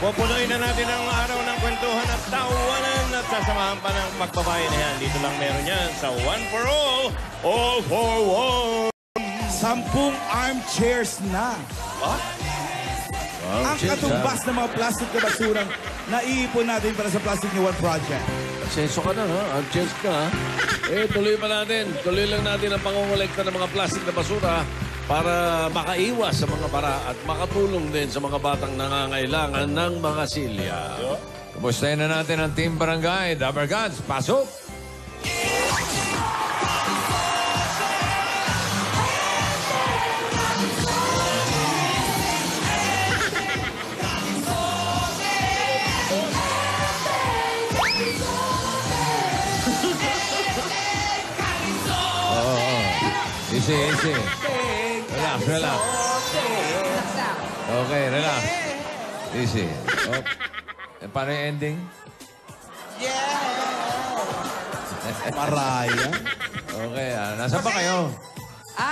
Pupunuin na natin ang araw ng kwentuhan at tawanan at sasamahan pa ng magbabayan na yan. Dito lang meron yan sa One for All for One. 10 armchairs na. What? Ang katumbas ng mga plastic na basurang naiipon natin para sa Plastic New One Project. Senso ka na, ha? Armchairs ka, ha? Tuloy pa natin. Tuloy lang natin ang pangongolekta ng mga plastic na basura para makaiwas sa mga bara at makatulong din sa mga batang nangangailangan ng mga silya. Kumustahin na natin ang Team Barangay. Dabber Gods, pasok! Easy, easy. Relax, relax. Okay, relax. Easy. Oh. Paano yung ending? Maraya. Okay, nasa pa kayo?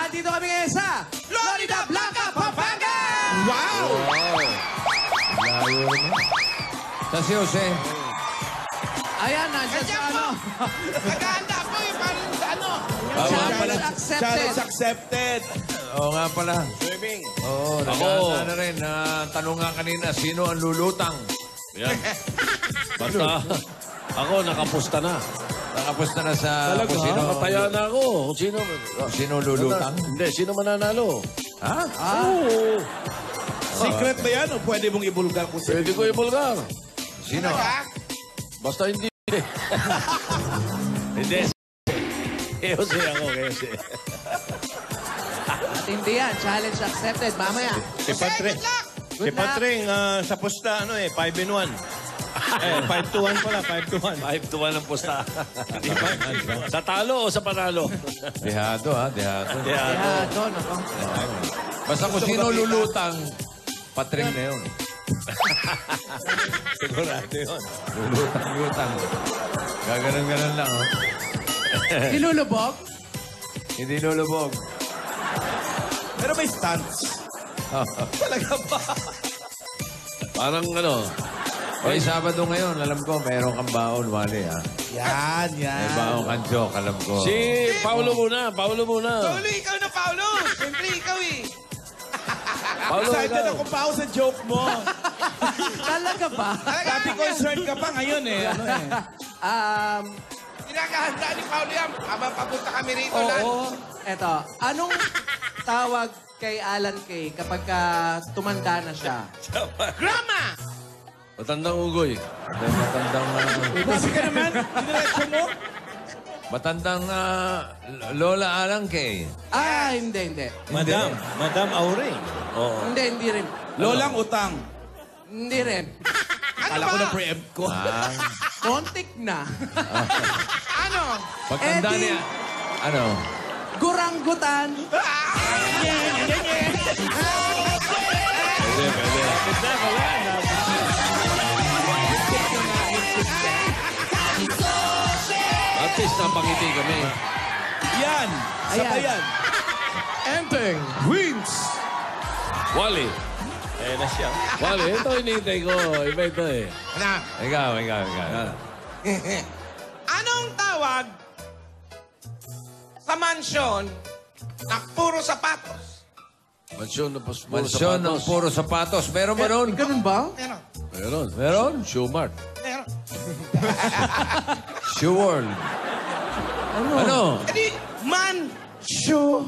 Dito kami ngayon sa Florida Blanca, Pampanga! Wow! Wow! Layo naman. Sa si Jose. Ayan, nandiyan sa ano. Nagahanda po yung parang sa ano. Challenge accepted. Challenge accepted. Oo nga pala. Swimming. Oo, nagahanda na rin. Tanong nga kanina, sino ang lulutang? Yan. Basta, ako nakapusta na. Nakapusta na sa kung sino. Nakataya na ako. Kung sino. Kung sino lulutang? Hindi, sino mananalo? Ha? Oo. Secret ba yan o pwede mong ibulgar kung Pwede ko ibulgar. Sino? Basta hindi. Hindi. Kasi ako, kasi. At hindi yan, challenge accepted. Mamaya. Si Patring. Si Patring, sa pusta, 5-in-1. 5-to-1 pala, 5-to-1. 5-to-1 ang pusta. Sa talo o sa panalo? Dehado, ha? Dehado. Doon ako. Basta kung sino lulutang, Patring na yun. Sigurado yun. Lulutang. Gaganon-ganon lang, oh. Nilulubog? Hindi lulubog. Pero may stunts. Talaga ba? Parang ano. Oy, Sabado ngayon, alam ko, meron kang baon, Wally, ha? Yan, yan. May baon kang joke, alam ko. Si Paulo muna. Paulo muna. Paulo, ikaw na Paulo. Siyempre ikaw eh. Paulo, Excited ikaw. ako pa ako sa joke mo. Talaga ba? Dati concerned ka pa ngayon eh. Ano eh. Pinakahanda ni Paulo yan. Habang papunta kami rito lang. Oo. Eto, anong tawag kay Alan Kay kapag tumanda na siya? Grandma! Matandang ugoy. Matandang, Kasi ka naman, diniretso mo. matandang Lola Alangkay. Hindi. Madam Auring. Oo. Hindi rin. Lolang utang. Hindi rin. Kala ko na preempt ko. Kontik na. Ano? Pagtanda Eddie. niya, ano? Guranggutan. At least napangiti kami. Yan. Sabay yan. Enteng. Wins. Wally. Ayan na siya. Wally, ito hinihintay ko. Iba ito eh. Ano? Ikaw. Anong tawag sa mansyon na puro sapatos? Mansyon na puro Mansyon ng sapatos. puro sapatos. Meron ba nun? Ganun ba? Meron. Meron. Meron? Shoemart. Meron. Shoe World. Ano? Edi, man, shoe.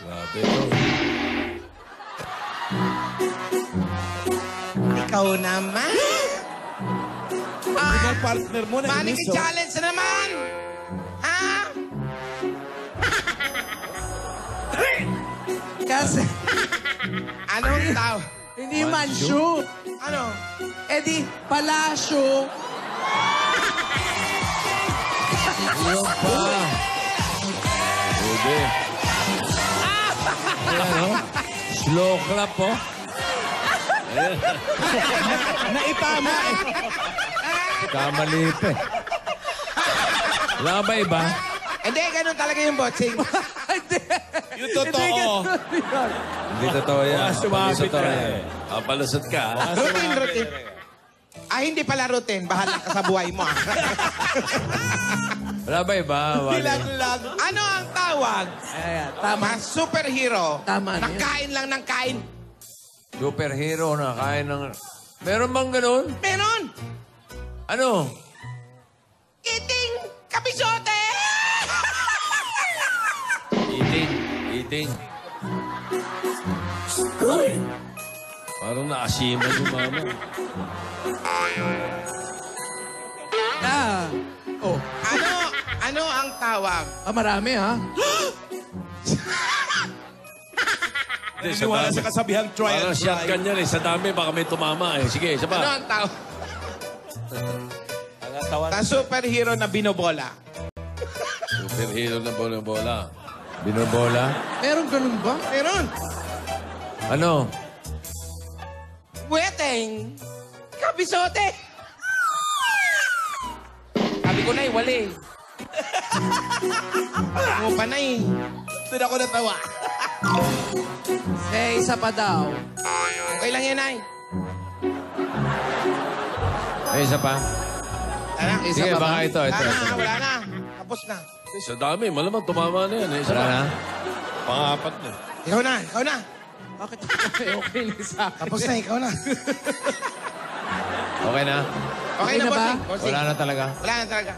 Grabe ito. Ikaw naman. Yung partner mo na Maniki challenge na naman. Ha? Kasi, Anong tawag? hindi mansyo. Ano? Di, palasyo. Yung pa. Pwede. Ano? Slow clap, oh. Naitama eh. Kamali pa eh. Wala ba iba? Hindi, ganun talaga yung bossing. Yung totoo. Hindi totoo yan. Sumabit ka eh. Palusot ka. Routine, routine. Hindi pala routine. Bahala ka sa buhay mo. Wala ba iba? Wally? Bilag-lag. Ano ang tawag? Ayan, tama. Mga superhero Tama na na yun. kain lang ng kain. Superhero na kain ng... Meron bang ganun? Meron! Ano? Eating kapisote! Eating. Parang naasima yung mama. Oh, Ano ang tawag? marami ha. Hindi, sa Wala dami. sa kasabihang try Parang and shotgun try. yan eh. Sa dami, baka may tumama eh. Sige, isa Ano pa. ang tawag? Na superhero na binobola. Superhero na bola. Binobola? Meron ganun ba? Meron. Ano? Weteng kapisote. Sabi ko na wali. Mo pa na Doon ako natawa. Isa pa daw. Okay lang yan, Nay. May isa pa? Tara. Isa Sige, pa ba? baka ito. Wala na. Tapos na. Sa dami, malamang tumama na yan eh. Isa Wala pa. na? Pangapat na. Ikaw na. Bakit okay lang sa akin? Tapos na, ikaw na. Okay na? Okay na, na ba? bossing. Bossing. Wala na talaga? Wala na talaga.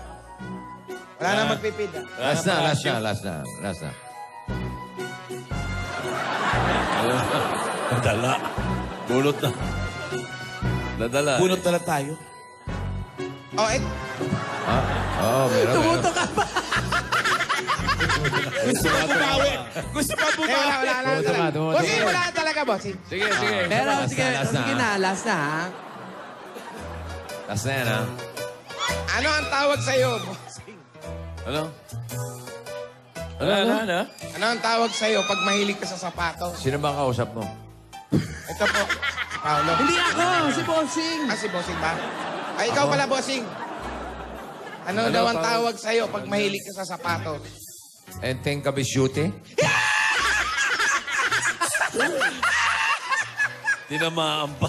Wala na magpipid. Last na. Nadala. Bunot na. Nadala. Bunot na lang tayo. Oh, Meron. Tumuto ka ba? Gusto pa bumawi. Gusto pa bumawi. wala na talaga. Tumuto. Bossing, wala na talaga, bossing. Sige. Pero sige, Last sige na, last na ha. Last na yan, ha? Ano ang tawag sa'yo, bossing? Ano? Ano ang tawag sa'yo pag mahilig ka sa sapatos? Sino ba ang kausap mo? Ito po, Paolo. Hindi ako, si Bossing. Si bossing ba? Ay, ikaw pala, bossing. Ano daw ang tawag sa'yo pag mahilig ka sa sapatos? Enteng kabisyute? Tinamaan pa.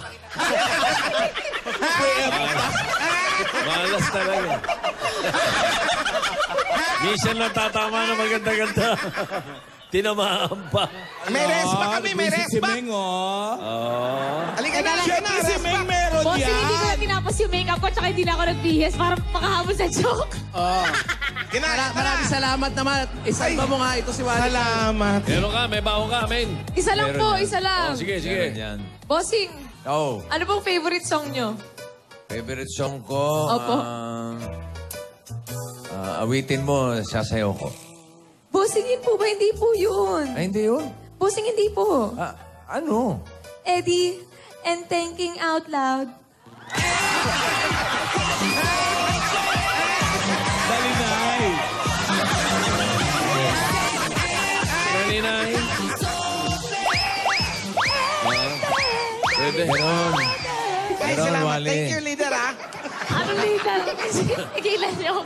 Malas talaga. Minsan lang tatama na maganda-ganda. Tinamaan pa. May rest ba kami? May rest Si ba? Meng, oh. Halika na, halika na. Siyempre si Rest Meng back. meron Bossing, hindi ko yan. na tinapos yung makeup ko tsaka hindi na ako nagbihis para makahabol sa joke. Maraming salamat naman. Isalba mo nga ito si Wally. Salamat. Meron ka, may baon ka, men. Isa lang Meron po, yan. isa lang. Oh, sige. Meron yan. Bossing, Oh, ano pong favorite song nyo? favorite song ko. Opo. Awitin mo, sasayaw ko. Bossing, yun po ba? Hindi po yun. Ay, hindi yun. Bossing, hindi po. Ano? Eddie, and thinking out loud. Dalinay. 29. Pwede. Meron. Ay, Meron, salamat. Wally. Thank you, leader, ha? Anong leader? Tigilan niyo ako.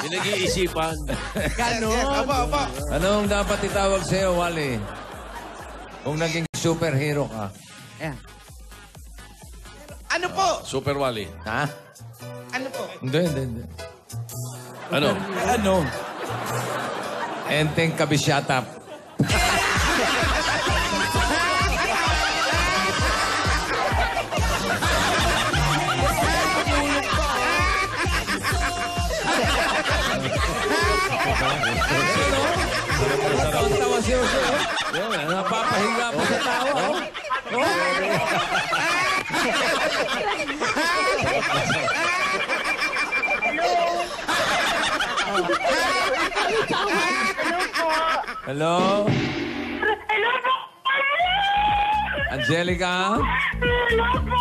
Pinag-iisipan. Yes, opo. Anong dapat itawag sa'yo, Wally? Kung naging superhero ka. Ayan. Ano po? Super Wally. Ha? Ano po? Hindi. Ano? Ano? Enteng kabisyatap. Tawa siya. Napapahinga pa sa tawa. Hello? Hello po! Angelica? Hello po!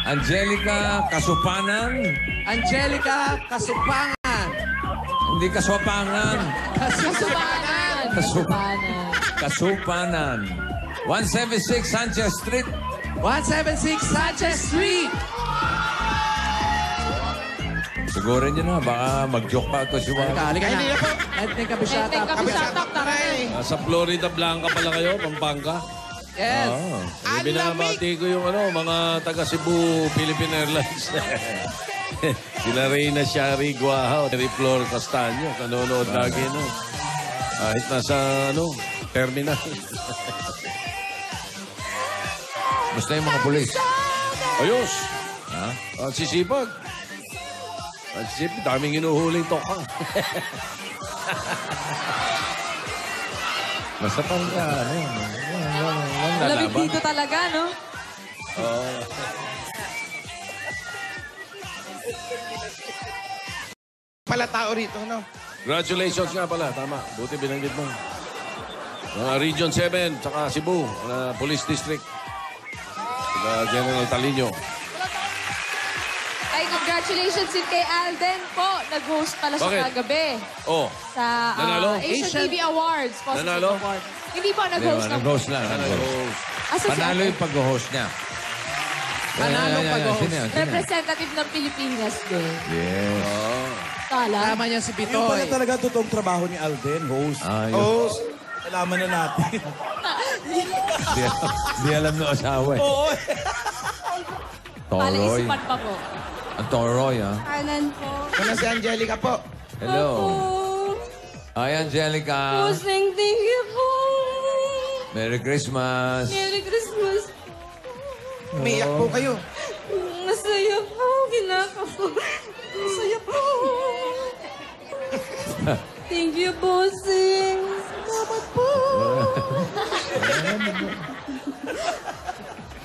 Angelica Kasupanan? Angelica Kasupangan. Hindi Kaswapangan. Kasubanan. Kasubanan. Kasupanan. 176 Sanchez Street. 176 Sanchez Street. Sugurin niyo na. Baka mag-joke pa ito si Wally. Halika na. Hindi na po. Let's kabisata. Kabisatap, tara na. Sa Florida Blanca pala kayo, Pampanga. Yes. Binabati ko yung mga taga Cebu, Philippine Airlines. Sila Reyna Shari Guahao, Terry Flor Castaño, nanonood lagi, no? Kahit nasa, terminal. Basta yung mga pulis. Ayos! Ha? Sisipag. Sisipag, daming inuhuling tokang. Basta pangka, Lamig dito talaga, no? Pala tao rito, no? Congratulations nga pala, tama. Buti binanggit mo. Region 7, tsaka Cebu, Police District. Sila General Talino. Ay, congratulations din kay Alden po. Nag-host pala siya Bakit? kagabi. Oh, Sa Nanalo? Asian TV Awards. Positive Nanalo? Award. Hindi po, nag-host na. Nag-host lang. Panalo yung pag-host niya. Panalo pag-host. Sino yan? Representative ng Pilipinas din. Yes. Tala. Tama niya si Yung pala Pitoy. talaga totoong trabaho ni Alden, host. Yun. Host. Alaman na natin. Di alam ng asawa eh. Oo. Toroy. Palaisipan pa po. Ang Toroy, ha? Kanan po. Una si Angelica po. Hello. Hi, Angelica. Thank you po. Merry Christmas. Merry Christmas. Umiyak po kayo. Masaya po. Kinakapo. Masaya po. Thank you, bossing. Salamat po.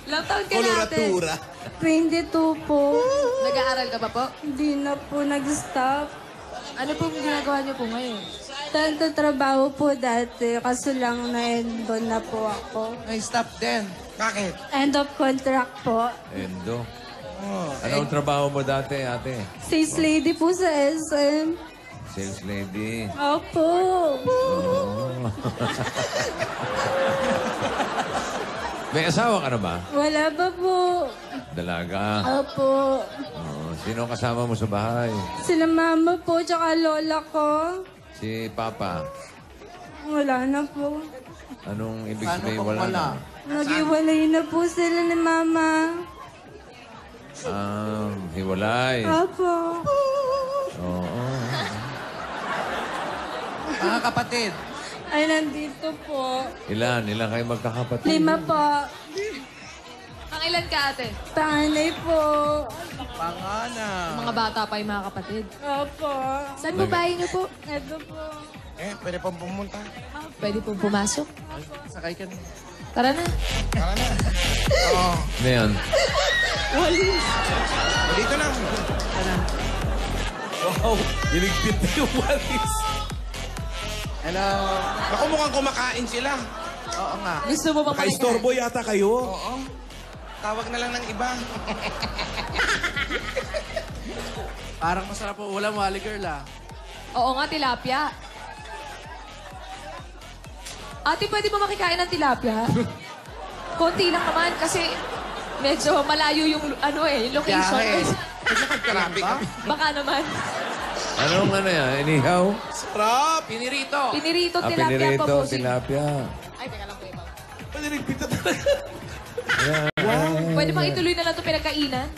Ilang taon ka natin? Koloratura. 22 po. Nag-aaral ka pa po? Hindi na po nag-stop. Ano po ginagawa niyo po ngayon? Trabaho po dati, kaso lang na-endo na po ako. Stop din. Bakit? End of contract po. Endo. Anong trabaho mo dati, ate? Sales lady po sa SM. Sales lady. Opo. May asawa ka na ba? Wala pa po. Dalaga. Opo. Sino kasama mo sa bahay? Sila mama po, tsaka lola ko. Si Papa. Wala na po. Anong ibig Paano sabihin kung wala wala? na? Nag-iwalay na po sila ni mama. Hiwalay. Opo. Oo. Mga kapatid. Ay, nandito po. Ilan kayo magkakapatid? 5 po. Ang ilan ka, ate? Panganay po. Pangana. Mga bata pa yung mga kapatid. Opo. Saan mo bahay niyo po? Ito po. Pwede pong pumunta. Pwede po pumasok. Sakay ka na. Tara na. Tara na. Ano yan? Dito na. Wow, iligpit na yung walis. Hello. Naku, mukhang kumakain sila. Oo nga. Gusto mo ba Ka-istorbo yata kayo. Oo. Tawag na lang ng iba. Parang masarap po ulam, Wally girl ah. Oo nga, tilapia. Ate, pwede mo makikain ng tilapia? Konti lang naman kasi medyo malayo yung yung location. Biyahe. Grabe ka. Baka naman. Anong yan? Inihaw? Sarap. Pinirito. Pinirito tilapia Pinirito, po po. tilapia. Ay, teka lang po iba. Iligpit na talaga. Pwede bang ituloy na lang ito pinagkainan?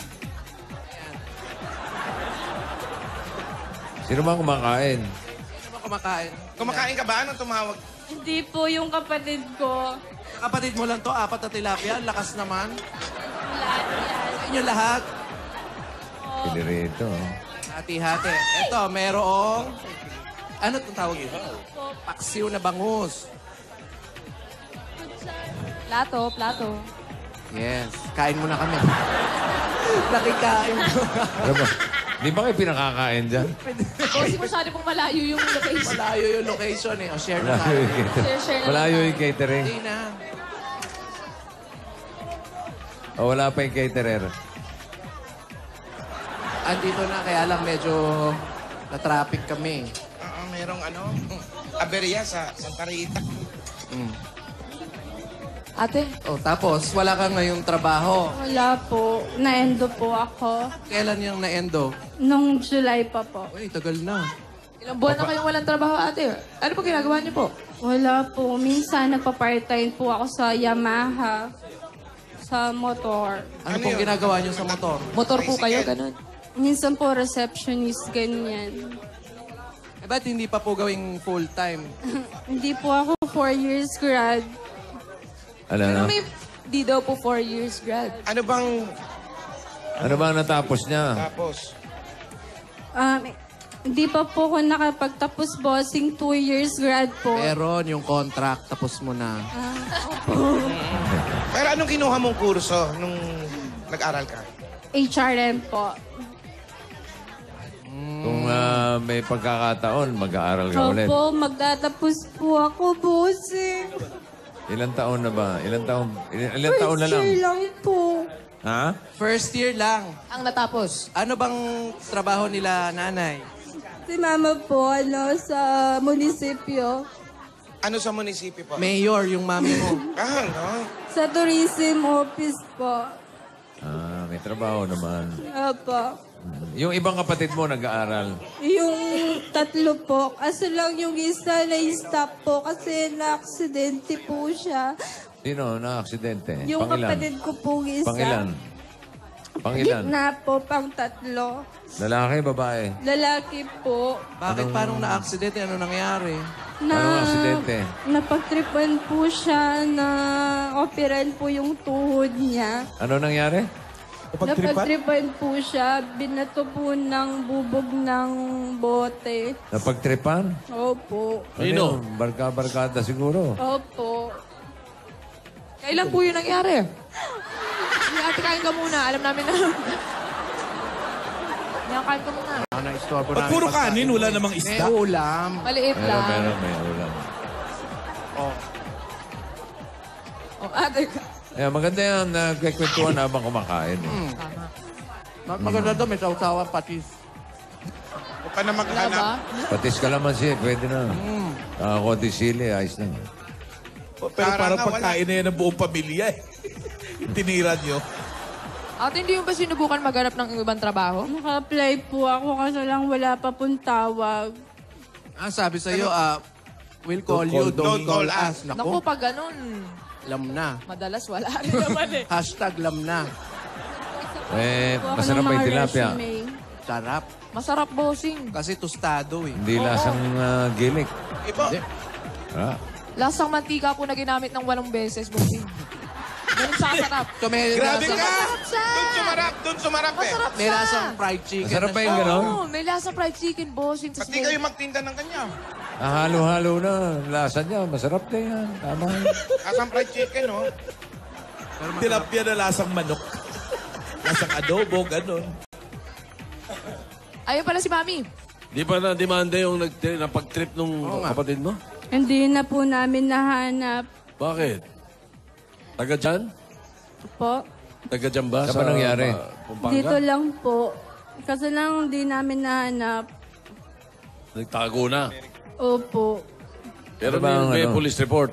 Sino ba kumakain? Ano ba kumakain? Kumakain ka ba? Anong tumawag? Hindi po yung kapatid ko. Kapatid mo lang to, 4 na tilapia. Lakas naman. Lahat yan. Sa inyo lahat. Pinirito. Hati-hati. Ito, merong... Ano itong tawag ito? Paksiw na bangus. Plato. Yes. Kain muna kami. Nakikain ko. Ano ba? Di ba kayo pinakakain dyan? Kasi masyado pong malayo yung location. Malayo yung location eh. O, share na Malayo tayo. yung catering. Share na Malayo lang yung catering. Hindi na. O wala pa yung caterer. Andito na, kaya lang medyo na-traffic kami. Merong aberya sa Santa Rita. Ate, Oh, tapos, wala kang ngayong trabaho. Wala po. Na-endo po ako. Kailan yung na-endo? Nung July pa po. Uy, tagal na. ilang buwan na kayong walang trabaho, ate? Ano po ginagawa niyo po? Wala po. Minsan nagpa-part-time po ako sa Yamaha. Sa motor. Ano pong ginagawa niyo sa motor? Motor po kayo, ganun. Minsan po receptionist, ganyan. Eh, ba't hindi pa po gawing full-time? Hindi po ako 4 years grad. Ano? May di daw po 4 years grad. Ano bang Ano ba ang natapos niya? tapos? Hindi pa po ako nakapagtapos bossing 2 years grad po. Meron yung contract, tapos mo na. Pero anong kinuha mong kurso nung nag-aral ka? HRM po. Kung may pagkakataon, mag-aaral ka ulit. Opo, magtatapos po ako bossing. Ilang taon na ba? Ilang taon na lang? First year lang po. Ha? First year lang. Ang natapos. Ano bang trabaho nila, nanay? Si mama po, sa munisipyo. Ano sa munisipyo po? Mayor, yung mami mo. No? Sa tourism office po. May trabaho naman. Opo. Yung ibang kapatid mo nag-aaral. Yung 3 po. Kaso lang yung isa na-stop po kasi na-aksidente po siya. Sino na-aksidente? Yung Pangilan? kapatid ko po isa. Pangilan? Pangilan? Gitna po, pang 3. Lalaki, babae? Lalaki po. Bakit parang na-aksidente? Ano nangyari? Anong aksidente? Napagtripan po siya na operan po yung tuhod niya. Ano nangyari? Napagtripan po siya. Binato po ng bubog ng bote. Napagtripan? Opo. Sino? Barka-barkada siguro. Opo. Kailan po yun nangyari? Hindi, ate, kain ka muna. Alam namin na. Yan, kain ka muna. Na-istorbo Ba't puro kanin? Wala namang May isda. ulam. Maliit lang. May ulam. Oh, ate, Maganda yan, nagkikwentuhan habang kumakain. Maganda doon, may sausawan patis. Huwag ka na wala maghanap. ba? Patis kalamansi, pwede na. Konti sili, ayos na. Pero parang nga, wala. pagkain na yan ng buong pamilya eh. Tinira nyo. Ate, hindi mo ba sinubukan maghanap ng ibang trabaho? Naka-apply po ako kasi lang wala pa pong tawag. Sabi sa'yo, we'll call you, don't call us. Naku, Naku, pag ganun, lam na. madalas wala rin naman eh. Hashtag lam na. Po ako Masarap ng ba yung mga tilapia? resume. Sarap. Masarap bossing. Kasi tostado eh. Hindi lasang gilik. Iba. Ah. Lasang mantika po na ginamit ng 8 beses bossing. Ganun sasarap. So, may Grabe lasang- ka! Masarap siya! Doon sumarap eh. Masarap May siya! lasang fried chicken. Masarap na pa siya. yung gano'n? Oo, may lasang fried chicken bossing. Ba't di kayo magtinda ng kanya? Halo-halo na. Lasa niya, masarap na yan. Tama. Asang fried chicken, no? Tilapia na lasang manok. Lasang adobo, ganun. Ayun pala si Mami. Di ba na-demanda yung napag-trip nung kapatid mo? Hindi na po namin nahanap Bakit? Taga dyan? po. Taga dyan ba? Saan ba nangyari? Dito lang po. Kasi lang hindi namin nahanap. Nagtago na. Opo. Pero may police report.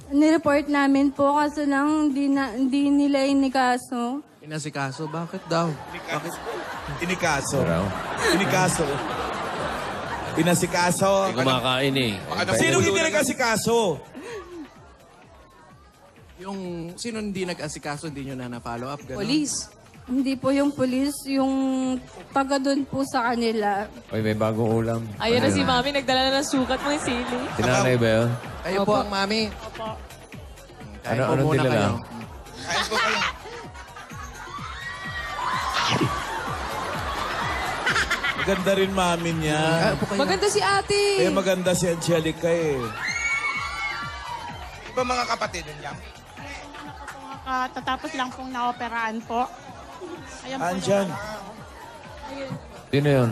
Nireport namin po kasi lang hindi nila inikaso. Inasikaso, bakit daw? Bakit? Inikaso. Pero, Inikaso. Inasikaso. hindi kumakain eh. Sino hindi nag-asikaso? Yung sino hindi nag-asikaso, hindi nyo na na-follow up? Ganun? Police. Hindi po yung polis, yung taga doon po sa kanila. Uy, may bagong ulam. Ayun na si Mami, nagdala na ng sukat mo yung sili. Sinanay ba yun? Kayo po ang mami. Kain po Anong muna dinala? kayo. Kain po kayo. Maganda rin mami niya. Maganda si ate. Eh, maganda si Angelica eh. Iba mga kapatid lang. Tatapos lang pong naoperaan po. Ayan po. Andyan. Sino yun?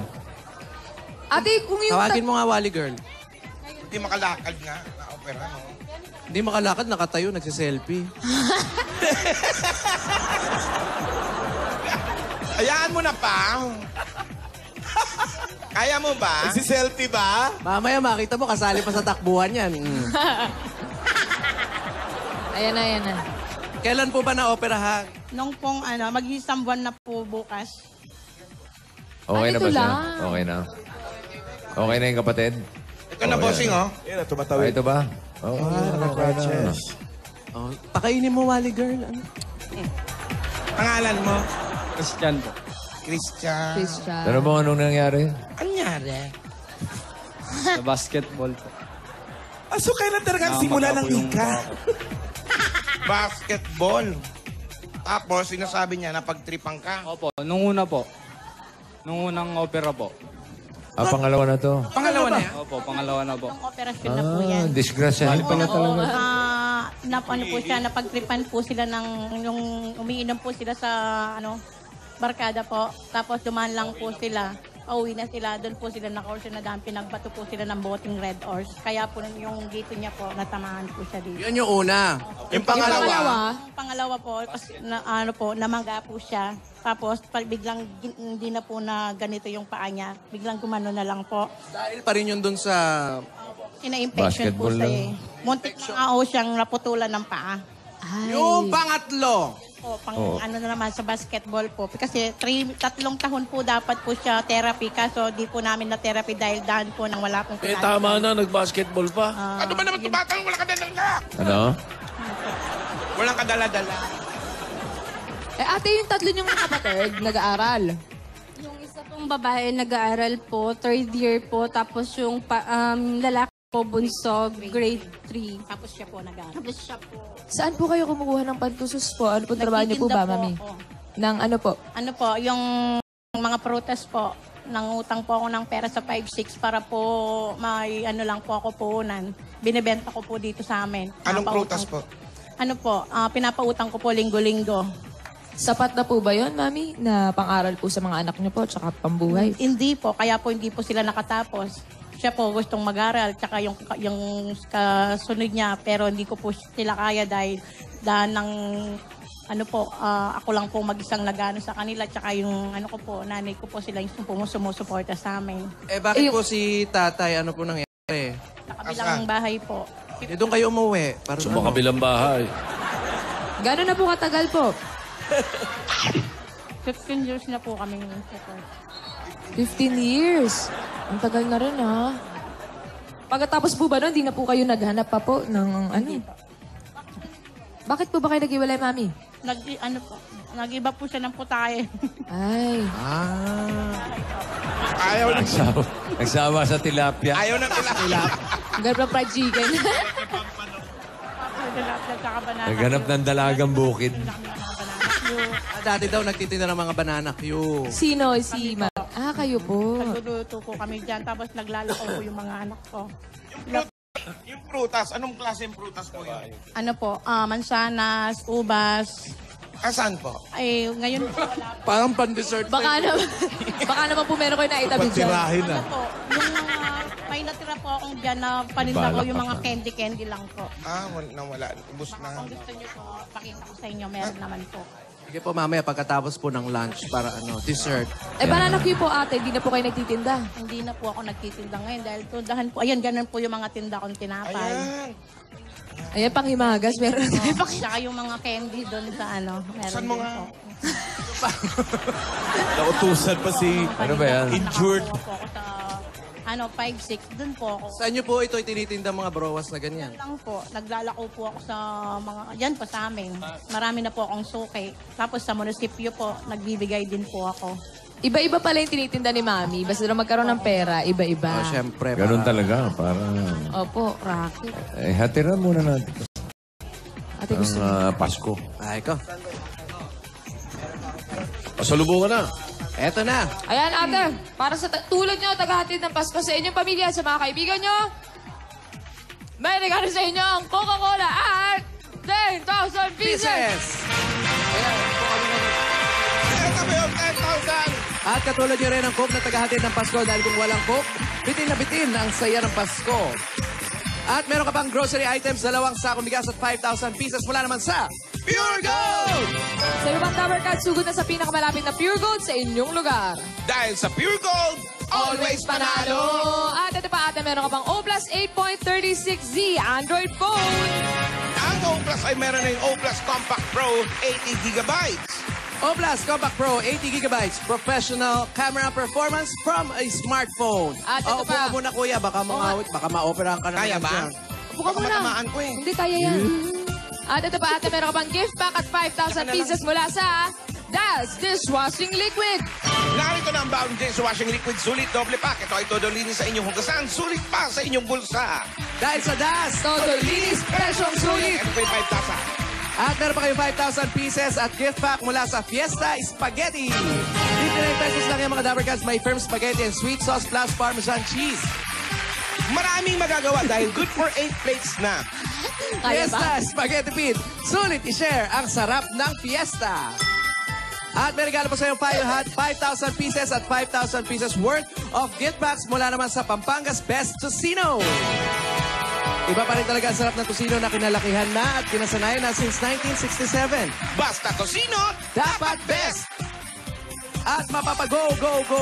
Ate, kung yung... Tawagin mo nga, Wally Girl. Hindi makalakad nga. Na-opera, no? Hindi makalakad, nakatayo, nagsiselfie. Hayaan mo na pa. Kaya mo ba? Si selfie ba? Mamaya makita mo, kasali pa sa takbuhan yan. Ayan na, ayan na. Kailan po ba na-operahan? Nung pong mag-isang buwan na po bukas. Okay na ito ba siya? lang. Okay na. Okay na yung kapatid? Ito na, bossing, oh. Yan, Ah, tumatawid. ito ba? Oo. Crutches. Oh, pakainin mo, Wally girl. Ano? Pangalan mo? Christian po. Christian. Christian. Ano mo anong nangyari? Anyari? Sa basketball po. Ah, so kailan talaga ang simula ng ika? Basketball. Tapos, sinasabi niya na pagtripan ka. Opo, nung una po. Nung unang opera po. Ah, pangalawa na to. Pangalawa na yan? Opo, pangalawa na po. Nung operasyon na po yan. Disgrasya. Ano po siya, napagtripan po sila ng, yung umiinom po sila sa, barkada po. Tapos dumaan lang po sila. Pauwi na sila. Doon po sila naka-orso na daan. Pinagbato po sila ng boting Red Horse. Kaya po yung gito niya po, natamaan po siya dito. Yun yung una. Yung pangalawa. Yung pangalawa po, namangga po siya. Tapos pag biglang hindi na po na ganito yung paa niya, biglang gumano na lang po. Dahil pa rin yun dun sa... Ina-infection po Basketball siya lang. Muntik na siyang naputulan ng paa. Yung pangatlo. Po, ano na naman sa basketball po. Kasi 3 taon po dapat po siya therapy. Kaso di po namin na therapy dahil dahil po nang wala pong Eh, tama na. Nag-basketball pa. Ano ba naman tumatang? Wala kadala-dala. Ano? Walang kadala-dala. Eh, ate, yung tatlo niyong kapatid, nag-aaral. Yung isa pong babae nag-aaral po, 3rd year po. Tapos yung lalaki po, bunso, grade 3. Tapos siya po nag-aaral. Tapos siya po. Saan po kayo kumukuha ng pantusos po? Ano po trabaho niyo po Nagtitinda ba, mami? ako. Nang ano po? Ano po, yung mga prutas po, nangutang po ako ng pera sa 5-6 para po may ano lang po ako puhunan. Binibenta ko po dito sa amin. Anong Pinapautang prutas po? Ano po, pinapautang ko po linggo-linggo. Sapat na po ba yun, mami? Na pang-aral po sa mga anak niyo po, tsaka pambuhay? Hindi po, kaya po hindi po sila nakatapos. Siya po gustong mag-aral, tsaka yung kasunod niya, pero hindi ko po sila kaya dahil ng ano po, ako lang po mag-isang nagano sa kanila, tsaka yung ano ko po, nanay ko po sila yung sumusuporta sa amin. Eh, bakit po si tatay? Ano po nangyari? Sa kabilang bahay po. Eh, doon kayo umuwi. Para Sa mga kabilang bahay. Gano'n na po katagal po? 15 years na po kami support. 15 years. Ang tagal na rin, ha? Pagkatapos po ba nun, di na po kayo naghanap pa po ng ano? Bakit po ba kayo nag-iwalay, mami? Nag-iba po siya ng putahe. Ay. Ayaw na. Nagsama sa tilapia. Ayaw na tilapia. Ang ganap ng fried chicken. Naghanap ng dalagang bukid. Dati daw nagtitinda ng mga banana Q. Sino? Si Ma. Ah, kayo po. Nagluluto po kami dyan, tapos naglalako po yung mga anak ko. Yung prutas, anong klaseng prutas po yun? Ano po, mansanas, ubas. Asan po? Ay, ngayon po wala po. Parang pan-dessert. Baka naman po meron kayo naitabi dyan. Patirahin na. Ano po, yung mga, may natira po akong dyan na paninda ko, yung mga candy-candy lang po. Nawala. Ubus na. Kung gusto niyo po, pakita ko sa inyo, meron naman po. Sige po mamaya pagkatapos po ng lunch para dessert. Eh, banana Q po, ate. Di na po kayo nagtitinda. Hindi na po ako nagtitinda ngayon dahil tundahan po. Ayan, ganun po yung mga tinda kong tinapay. Ayan. Ayan, panghimagas. Meron na tayo Tsaka yung mga candy doon sa meron Saan mo din nga? po. Nautusan pa si... Ano ba yan? Injured. Nakakuha po ako sa 5-6, doon po ako. Saan nyo po ito itinitinda mga browas na ganyan? Lang po, naglalako po ako sa mga, yan po sa amin. Marami na po akong suki. Tapos sa munisipyo po, nagbibigay din po ako. Iba-iba pala yung tinitinda ni mami. Basta na magkaroon ng pera, iba-iba. Oh, syempre. Ganun talaga. Para... Opo, racket. Eh, hatiran muna natin. Ate, gusto Ang Pasko. Ay ko. Pasalubungan na. Eto na. Ayan, ate. Para sa tulad nyo, tagahatid ng Pasko sa inyong pamilya, sa mga kaibigan nyo, may regalo sa inyo ang Coca-Cola at 10,000 pieces! Pieces! Ayan, po kami na dito. Ito ba yung 10,000? At katulad nyo rin ang Coke na tagahatid ng Pasko dahil kung walang Coke, bitin na bitin ang saya ng Pasko. At meron ka pang grocery items, 2 sakong bigas at 5,000 pieces mula naman sa Pure Gold! Sa ibang Tower Card, sugod na sa pinakamalapit na Pure Gold sa inyong lugar. Dahil sa Pure Gold, always panalo! At ito pa ate, meron ka pang O Plus 8.36Z Android phone. Ang O Plus ay meron na yung O Plus Compact Pro 80 gigabytes. O Plus Compact Pro, 80 gigabytes. Professional camera performance from a smartphone. At ito upo pa. ka muna, kuya. Baka ma-operahan ka na. Kaya ba? Buka mo na. Matamaan ko eh. Hindi kaya yan. At ito pa ate, meron ka pang gift pack at 5,000 pieces mula sa Das Dishwashing Liquid. Narito na ang Baon Dishwashing Liquid Sulit Doble Pack. Ito ay todo linis sa inyong hugasan. Sulit pa sa inyong bulsa. Dahil sa Das, Todo linis, presyong sulit. Ito po yung 5,000. At meron pa kayong 5,000 pieces at gift pack mula sa Fiesta Spaghetti. 59 pesos lang yung mga Dabber Cats. May firm spaghetti and sweet sauce plus Parmesan cheese. Maraming magagawa dahil good for 8 plates na. Kaya ba? Fiesta Spaghetti Pit. Sulit i-share ang sarap ng Fiesta. At may regalo po sa iyong 5,000 pieces at 5,000 pieces worth of gift packs mula naman sa Pampanga's Best Tocino. Iba pa rin talaga ang sarap ng tocino na kinalakihan na at kinasanayan na since 1967. Basta Tocino, Dapat best! At mapapag-go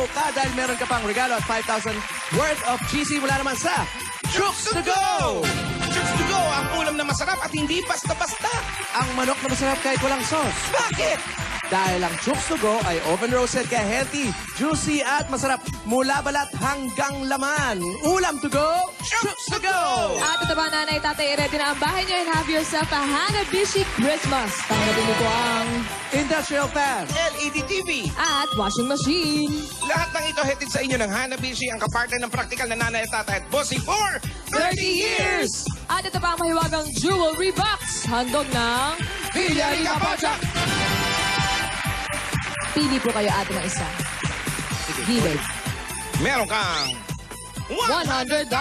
ka dahil meron ka pang regalo at 5,000 worth of GC mula naman sa Chooks to Go! Chooks to Go, ang ulam na masarap at hindi basta-basta. ang manok na masarap kahit walang sauce. Bakit? Dahil ang Chooks to Go ay oven-roasted kaya healthy, juicy at masarap mula balat hanggang laman. Ulam to go, Chooks to Go! At ito ba, nanay, tatay, ready na ang bahay niyo and have yourself a Hanabishi Christmas. Tanggapin niyo po ang Industrial fan. LED TV. at washing machine. Lahat ng ito hatid sa inyo ng Hanabishi, ang kapartner ng praktikal na nanay at tatay at bossing for 30 years! At ito pa ang mahiwagang jewelry box. Handog ng Villarica Project! Pili po kayo ate ng isa. Gilid. Meron kang $100.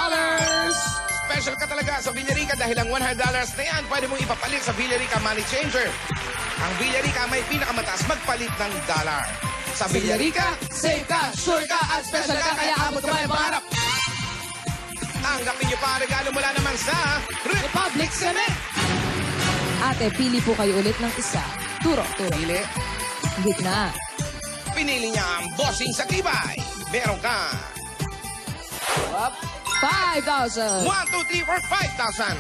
Special ka talaga sa Villarica dahil ang $100 na yan pwede mong ipapalit sa Villarica Money Changer. Ang Villarica may pinakamataas magpalit ng dollar. Sa Villarica, safe ka, sure ka, at special ka, kaya abot ka may pangarap. Tanggapin niyo pa ang regalo mula naman sa Republic Cement. Ate, pili po kayo ulit ng isa. Turo. Pili. Gitna. Pinili niya ang bossing sa tibay. Meron ka 1, 2, 5,000. 3, 4, 5,000.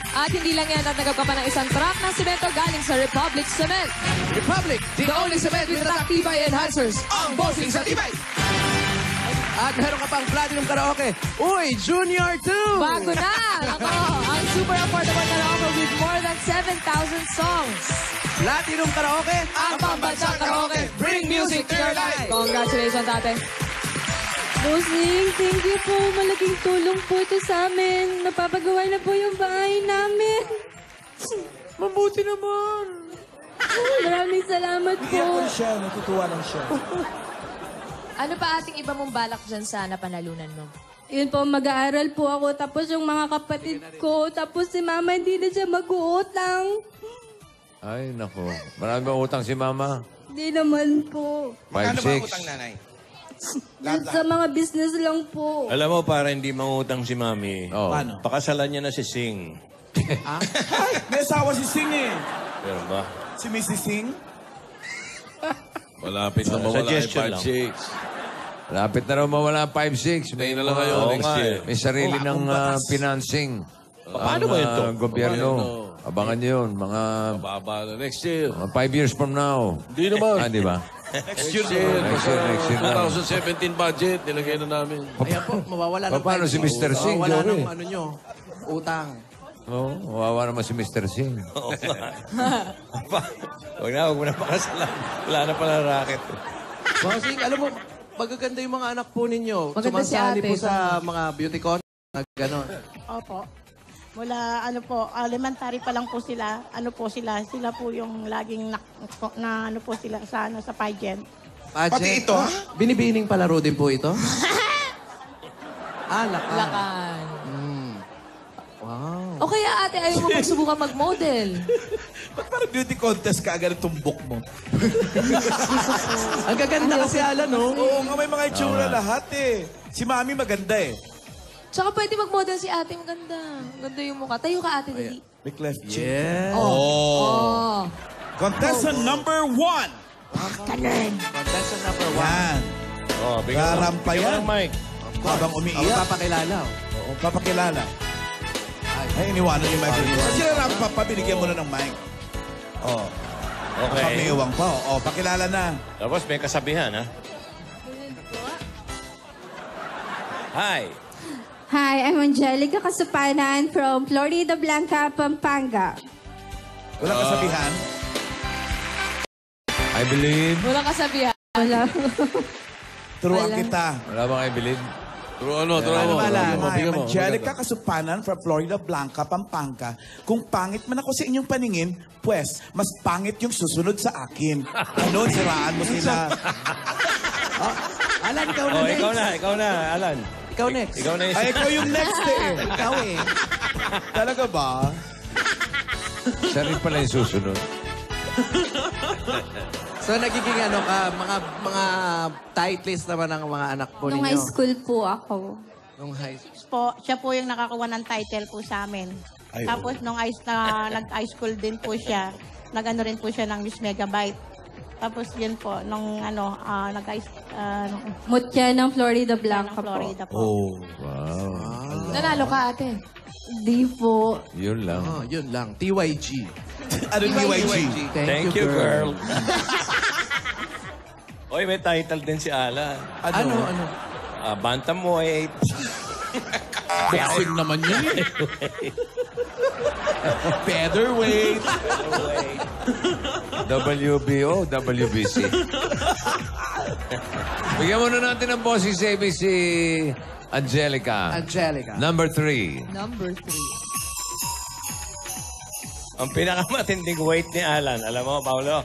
At hindi lang yan, natanggap ka pa ng isang truck ng semento galing sa Republic Cement. Republic, The only cement with tibay enhancers. Ang bossing sa tibay. at meron ka pang Platinum Karaoke. Uy, Junior 2! Bago na! Ako, ang super affordable karaoke with more than 7,000 songs. Platinum Karaoke, Ang pambansang karaoke. Bring music to your life! Congratulations, ate. Bossing, thank you po. Malaking tulong po ito sa amin. Napapagawa na po yung bahay namin. Mabuti naman! Maraming salamat po. Iyak lang siya, natutuwa lang siya. Ano pa ating iba mong balak dyan sa napanalunan mo? Yun po, mag-aaral po ako. Tapos yung mga kapatid ko. Tapos si mama, hindi na siya mag-uutang. Ay, nako. Marami bang utang si Mama? Hindi naman po. Magkano ba ang 5-6. utang nanay? Sa mga business lang po. Alam mo, para hindi mangutang si Mami, Oh. Paano? pakasalan niya na si Sing. May asawa si Sing eh. Pero ba? Si Mrs. Sing. Malapit na mawala yung Suggestion lang. 5-6. Lapit na raw mawala ang 5-6. Tayo na lang kayo next year. May sarili ng financing. Paano ba yun to? Gobyerno. Abangan nyo yun. Mga Mababa na next year. 5 years from now. Hindi naman. Di ba? Next year. Next year lang. 2017 budget, nilagay na namin. Ayan po, mawawala ng Paano si Mr. Singh, Mawawala Joey? ng ano nyo, utang. Oo, wawa naman si Mr. Singh. Oo nga. Huwag mo na pakasalan. Wala na pala racket. Bossing, alam mo, magaganda yung mga anak po ninyo. Maganda si Sumasali ate. po sa mga beauty contest na gano'n. Opo. Mula ano po, elementary pa lang po sila. Ano po sila po yung laging na ano po sila sa ano sa pageant. Pati ito, ha? Binibining palaro din po ito? Lakan. Lakan. Wow. O kaya ate, ayaw mo magsubukan mag-model. Ba't parang beauty contest ka agad tumbok mo? Ang gaganda kasi Alan, no? Oo nga, may mga itsura lahat eh. Si Mami maganda eh. Tsaka pwede mag-model si ate, maganda. Maganda yung mukha. Tayo ka ate, dali. May cleft chin. Yeah. Oh. Contestant number 1. Contestant number 1. Yan. Oh, Garampa bigyan mo yan. ng mic. Habang Ako umiiyak. papakilala. Oo, papakilala. Ay, iniwanan yung mic. Kasi na papabinigyan mo na ng mic. Oh. Okay. Pamiwang pa. Oh, pakilala na. Tapos may kasabihan, ha? Hi. Hi, I'm Angelica Kasupanan from Florida Blanca, Pampanga. Walang kasabihan. I believe. Walang kasabihan. Wala. Turuan kita. Wala bang I believe? Turuan mo. Hi, Bigyan mo. Angelica Kasupanan from Florida Blanca, Pampanga. Kung pangit man ako sa inyong paningin, pues, mas pangit yung susunod sa akin. Ano, siraan mo sila. Alan, ikaw na Oh, next. ikaw na, Alan. Ikaw next. Ikaw na yung... Ay, ikaw yung next eh. Ikaw eh. Talaga ba? Siya rin pala yung susunod. So, nagiging ano ka, mga tight list naman ng mga anak po Nung ninyo. high school po ako. Nung high school. Siya po yung nakakuha ng title po sa amin. Ay, Tapos nung nag-high school din po siya, nag-ano rin po siya ng Miss Megabyte. Tapos yun po, nung Mutya ng Florida Blanca Florida po. Oh. Wow. Nanalo ka, ate. Di po. Yun lang. Oh, yun lang. TYG. Ano TYG? Thank you, girl. Oy, may title din si Alan. Ano? Bantamweight. Boxing naman yun eh. Featherweight. WBO, WBC. Bigyan muna natin ng bossing saving si Angelica. Angelica. Number 3. Number 3. Ang pinakamatinding weight ni Alan, alam mo, Paolo?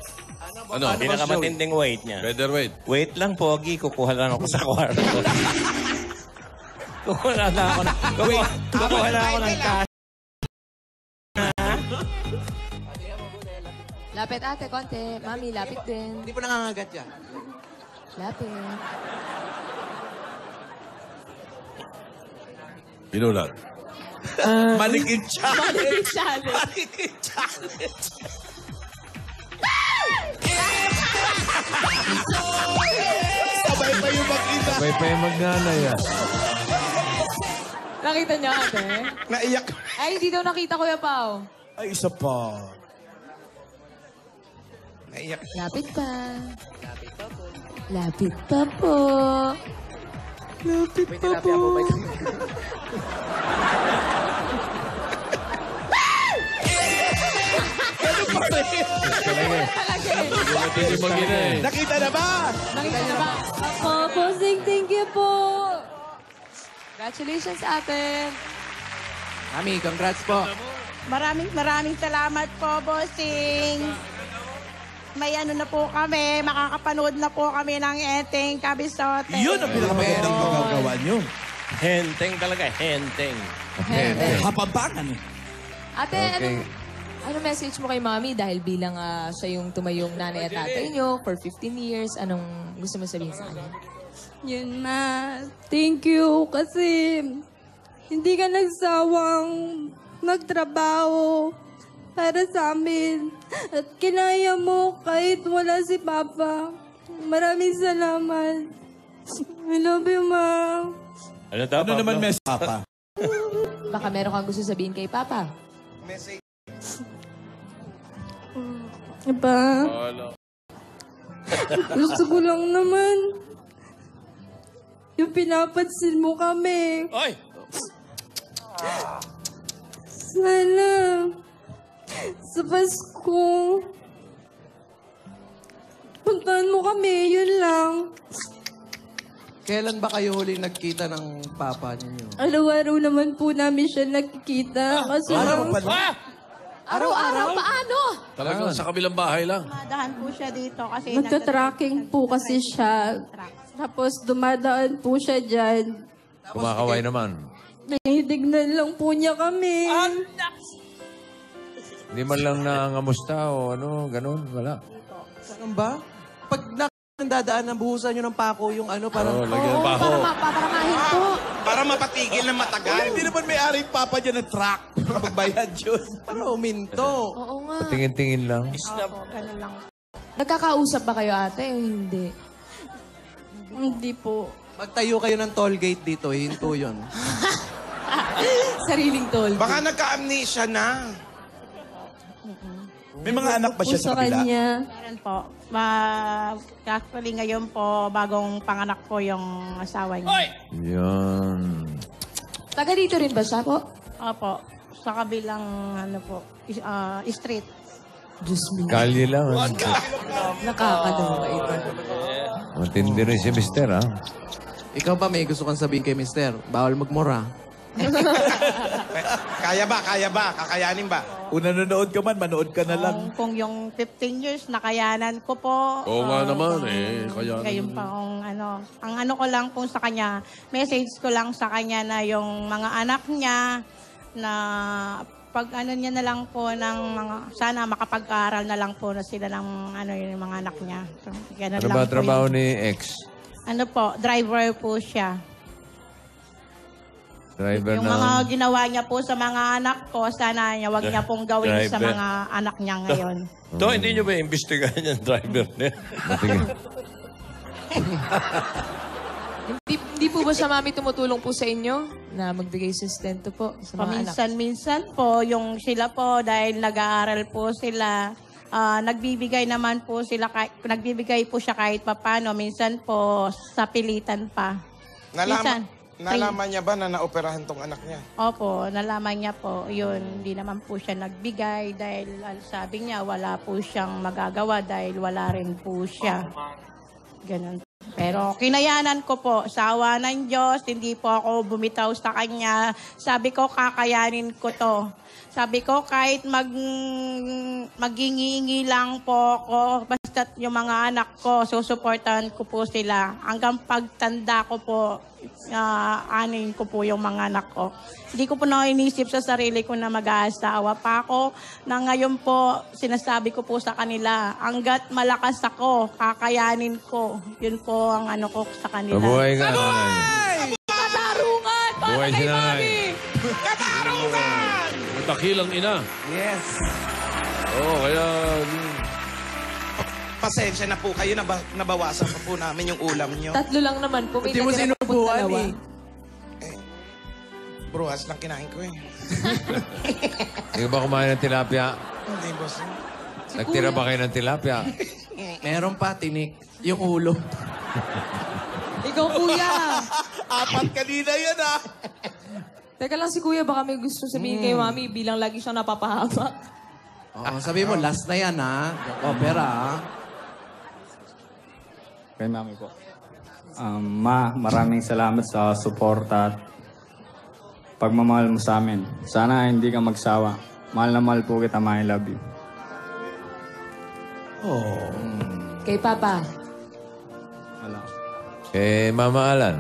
Ano? Ang pinakamatinding weight niya. Featherweight. Wait lang, Pogi. Kukuha lang ako sa kwarto. Kukuha lang ako ng cash. Lapit, ate, konti. Mami, lapit din. Hindi po nangangagat yan. Lapit. Inulat. Manikin challenge. Challenge. Manikin challenge. Sabay pa yung mag-ina. Sabay pa yung magnanay ah. Nakita niya, ate? Naiyak. Ay, hindi daw nakita, Kuya Pao. Ay, isa pa. Naiyak. Lapit pa. Lapit pa po. Lapit May pa tilapia po. May Hindi mag-ina eh. Nakita na ba? Nakita niya ba? Ako, bossing, thank you po. Congratulations, ate. Mami, congrats po. Maraming salamat po, bossing. May ano na po kami, makakapanood na po kami ng Enteng Kabisote. Yun ang pinakamagandang magagawa nyo. Henteng talaga, henteng. Hapabangan eh. Ate, Okay. ano message mo kay Mami? Dahil bilang siya yung tumayong nanay at tatay niyo for 15 years, anong gusto mo sabihin sa kanya? Yun na. Thank you kasi hindi ka nagsawang magtrabaho para sa amin. At kinaya mo kahit wala si Papa. Maraming salamat. I love you, Mom. Ano daw, Ano naman mess Papa? Baka meron kang gusto sabihin kay Papa. Iba, gusto ko lang naman yung pinapansin mo kami. Oy! Sana sa Pasko, puntahan mo kami, yun lang. Kailan ba kayo huling nagkita ng papa ninyo? Araw-araw naman po namin siya nakikita. Kasi Araw-araw, paano? Talagang sa kabilang bahay lang. Madahan po siya dito kasi nagtatracking po kasi siya. Tapos dumadaan po siya dyan. Kumakaway naman. Hinitignan lang po niya kami. Hindi man lang nangamusta o ano, ganun. Wala. Saan ba? Pag dadaan ng buhusan nyo ng pako yung ano, parang... Oo, lagyan ng baho. Paparamahin po. Para mapatigil ng matagal. Hindi naman may-aring Papa dyan ng truck. Kapagbayad yun. Parang uminto. Oo nga. Tingin-tingin lang. Opo, ganun lang. Nagkakausap ba kayo, ate, o hindi? Hindi po. Magtayo kayo ng toll gate dito, hinto yun. Sariling toldo. Baka nagka-amnesia na. May mga anak ba siya sa kabila? kanya. Meron po. Actually, ngayon po, bagong panganak po yung asawa niya. Yan. Taga dito rin ba siya po? Opo. Sa kabilang, street. Diyos mo. Kalye lang. Nakakaloka ito. Matindi rin si Mister, ha? Ikaw ba may gusto kang sabihin kay Mister? Bawal magmura. Kaya ba? Kakayanin ba? Kung nanonood ka man, manood ka na lang. Kung yung 15 years, nakayanan ko po. Oo nga naman, kaya... Ngayon pa kung ano. Ang ano ko lang po sa kanya, message ko lang sa kanya na yung mga anak niya, na pag ano niya na lang po ng mga, sana makapag-aral na lang po na sila ng ano yung mga anak niya. So, ganun Ano lang ba po trabaho yun. ni X? Ano po, driver po siya. Driver Yung ng... mga ginawa niya po sa mga anak ko, sana niya, wag niya pong gawin sa Driver. mga anak niya ngayon. Ito, hindi nyo ba imbestigahan yung driver niya? Hindi po ba siya, mami, tumutulong po sa inyo na magbigay sustento po sa mga anak? Paminsan-minsan po, yung sila po, dahil nag-aaral po sila, nagbibigay naman po sila, nagbibigay po siya kahit papano, minsan po sa pilitan pa. Nalaman niya ba na naoperahan tong anak niya? Opo, nalaman niya po, yun, hindi naman po siya nagbigay dahil sabi niya wala po siyang magagawa dahil wala rin po siya. Ganun. Pero kinayanan ko po, sa awa ng Diyos, hindi po ako bumitaw sa kanya. Sabi ko, kakayanin ko to. Sabi ko, kahit maghingi lang po ako, basta yung mga anak ko, susuportahan ko po sila. Hanggang pagtanda ko po, anin ko po yung mga anak ko. Hindi ko po na inisip sa sarili ko na mag-aasawa pa ako. Na ngayon po, sinasabi ko po sa kanila, hanggat malakas ako, kakayanin ko. Yun po ang ano ko sa kanila. Mabuhay ka, nanay. Katarungan! Buhay si nanay. Katarungan! Matakilang ina. Yes. Oo, kaya... Pasensya na po kayo, nabawasan pa po namin yung ulam niyo. 3 lang naman po. Hindi mo sinubuhan eh. Bruhas lang kinain ko eh. Hindi ba kumain ng tilapia? Hindi, boss. Nagtira ba kayo ng tilapia? Meron pa, tinik. Yung ulo. Ikaw, kuya! 4 kanina yan, ah! Teka lang si kuya, baka may gusto sabihin kay mami bilang lagi siyang napapahamak. Oo, sabi mo, last na yan, ha? Yung opera, ha? Kay mami po. Maraming salamat sa suporta at pagmamahal mo sa amin. Sana hindi ka magsawa. Mahal na mahal po kita, ma. I love you. Kay Papa. Wala. Mama Alan.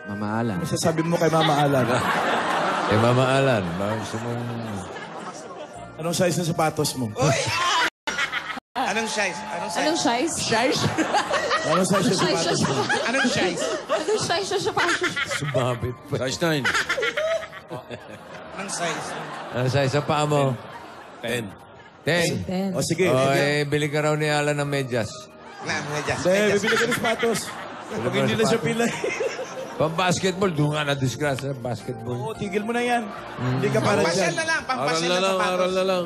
Mama Alan. Ano sasabi mo kay Mama Alan? Mama Alan, ba gusto mong... Anong size ng sapatos mo? Anong size? Anong size? Size? Anong size ng sapatos mo? Anong size? Anong size siya siya pa? Sumabit pa. Size 9. Anong size? Ano size sa paa mo? 10. 10. O sige. O, bili ka raw ni Alan ng medyas. Medyas. Hindi, bibili ka ng sapatos. Pag hindi na siya pilay. Pang-basketball, doon nga na-disgrasya sa basketball. Oo, tigil mo na yan. Hindi ka para Pampasyal dyan. na lang. Aral Pampasyal na na lang, sapatos. aral na lang.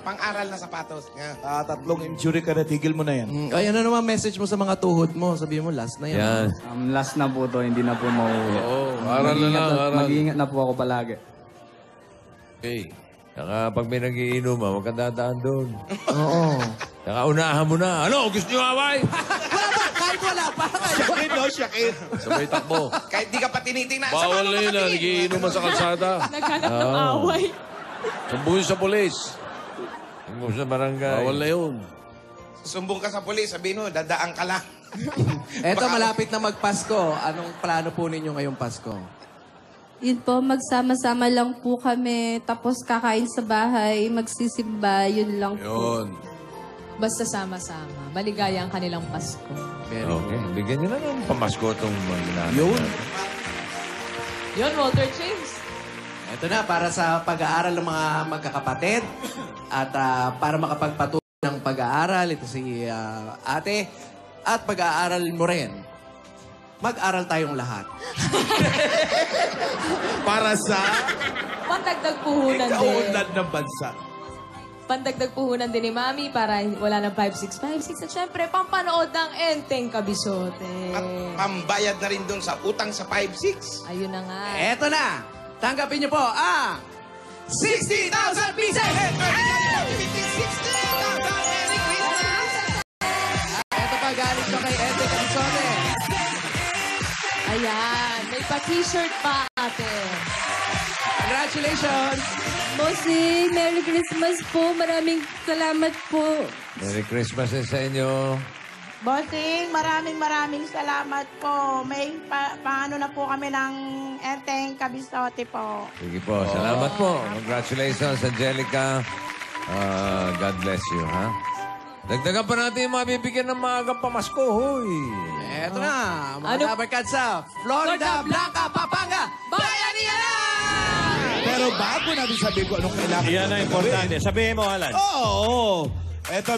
Pang-aral na sapatos. Yeah. 3 injury ka na, tigil mo na yan. Ay, ano naman message mo sa mga tuhod mo? Sabi mo, last na yan. Yan. Last na po to, hindi na po mauwi. Oo, aral na lang, aral. Mag-iingat na po ako palagi. Okay. Saka pag may nagiinuman, huwag kang dadaan doon. Oo. Saka unahan mo na. Ano, gusto nyo away? Kahit wala pa. Syakit, no? Syakit. Sabay takbo. Kahit di ka pa tinitingnan. Bawal na yun na, nagiinuman sa kalsada. Naghanap ng away. Sumbungin sa polis. Sumbungin sa barangay. Bawal na yun. Sumbong ka sa polis, sabihin mo, dadaan ka lang. Eto, malapit na magpasko. Anong plano po ninyo ngayong Pasko? Yun po, magsama-sama lang po kami. Tapos kakain sa bahay, magsisimba, yun lang po. Yun. Basta sama-sama. Maligaya ang kanilang Pasko. Very Okay, bigyan nyo na ng pamasko itong mga Yun. Yun, Walter James. Ito na, para sa pag-aaral ng mga magkakapatid at para makapagpatuloy ng pag-aaral, ito si ate, at pag-aaral mo rin. Mag-aral tayong lahat. Para sa... Pandagdag puhunan din. Kaunlad ng bansa. Pandagdag puhunan din ni Mami para wala ng 5656. At syempre, pampanood ng Enteng Kabisote. At pambayad na rin doon sa utang sa 5-6. Ayun na nga. Eto na. Tanggapin niyo po ang 60,000 pieces! Eto pa, galing ko kay Enteng Kabisote. Ayan, may pa-t-shirt pa, ate. Congratulations! Bossing, Merry Christmas po. Maraming salamat po. Merry Christmas din sa inyo. Bossing, maraming salamat po. May paano na po kami ng Enteng Kabisote po. Sige po, salamat po. Congratulations, Angelica. God bless you, ha? Dagdagan pa natin yung mabibigyan ng maagang pamasko, huy. Eto na, mga Ano? dabarkad sa Florida Blanca, Pampanga, Bayanihan na! Pero bago natin sabihin ko anong kailangan. Yan ang importante. Sabihin mo, Alan. Oo. Eto,